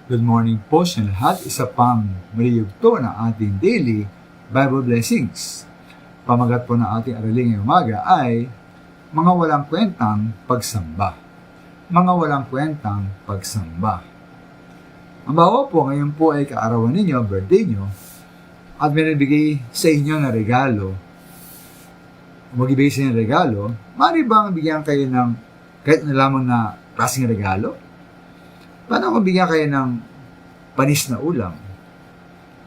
Good morning po sa lahat. Isa pang maliyugto na ating daily Bible blessings. Pamagat po na ating araling ngayong umaga ay mga walang kwentang pagsamba. Mga walang kwentang pagsamba. Ang bawa po, ngayon po ay kaarawan ninyo, birthday nyo, at may nabigay sa inyo na regalo, mag-ibigay sa inyo ng regalo, maaari bang bigyan kayo ng kahit na lamang na klaseng regalo? Paano kung bigyan kayo ng panis na ulam,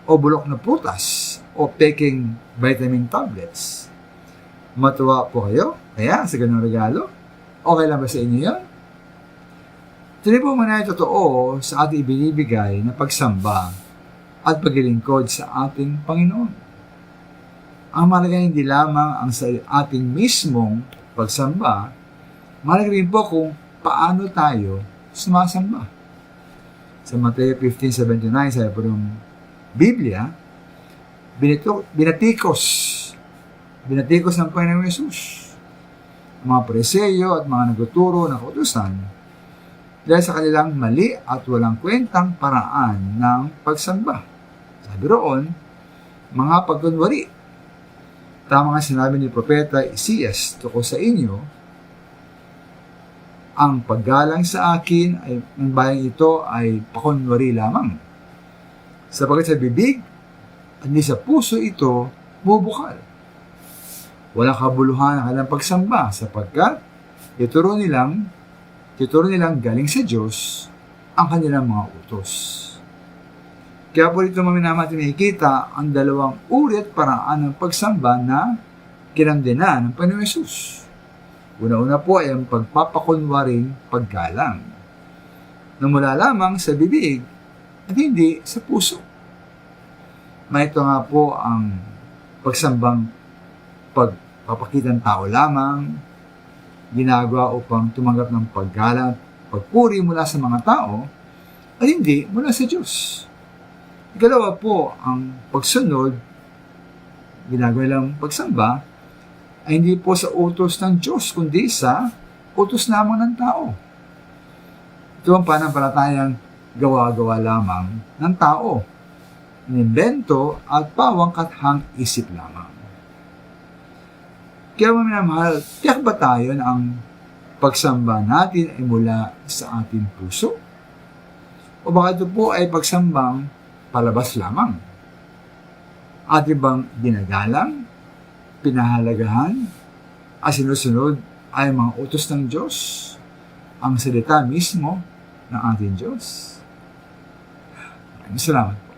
o bulok na prutas, o peking vitamin tablets? Matuwa po kayo kaya sa ganung regalo? Okay lang ba sa inyo yan? Tuloy po muna yung totoo sa ating ibinibigay na pagsamba at paglilingkod sa ating Panginoon. Ang mahalaga hindi lamang ang sa ating mismong pagsamba, mahalaga rin po kung paano tayo sumasamba. Sa Mateo 15:79, sabi po ng Biblia, binatikos ng Panginoong Yesus ang mga Pariseo at mga nagtuturo na kautusan dahil sa kanilang mali at walang kwentang paraan ng pagsamba. Sabi roon, mga pagkunwari. Tama nga sinabi ni Propeta Isias tungkol sa inyo, ang paggalang sa akin ay ng bayang ito ay pakunwari lamang. Sapagkat sa bibig at hindi sa puso ito bubukal. Walang kabuluhan ang kanilang pagsamba sapagkat ituro nilang galing sa Diyos ang kanilang mga utos. Kaya po dito natin makikita ang dalawang uri at paraan ng pagsamba na kinamdinan ng Panginoong Yesus. Una-una po ay ang pagpapakunwaring paggalang na mula lamang sa bibig at hindi sa puso. Ito nga po ang pagsambang pagpapakitang tao lamang, ginagawa upang tumanggap ng paggalang at pagpuri mula sa mga tao at hindi mula sa Diyos. Ikalawa po, ang pagsunod, ginagawa lang pagsamba, ay hindi po sa utos ng Diyos, kundi sa utos lamang ng tao. Ito ang panampalatayang gawa-gawa lamang ng tao, inimbento at pawang kathang isip lamang. Kaya mga minamahal, tiyak ba tayo na ang pagsamba natin ay mula sa ating puso? O baka ito po ay pagsambang palabas lamang? Ating bang ginagalang, pinahalagahan, at sinusunod ay mga utos ng Diyos, ang salita mismo ng ating Diyos? Maraming salamat po.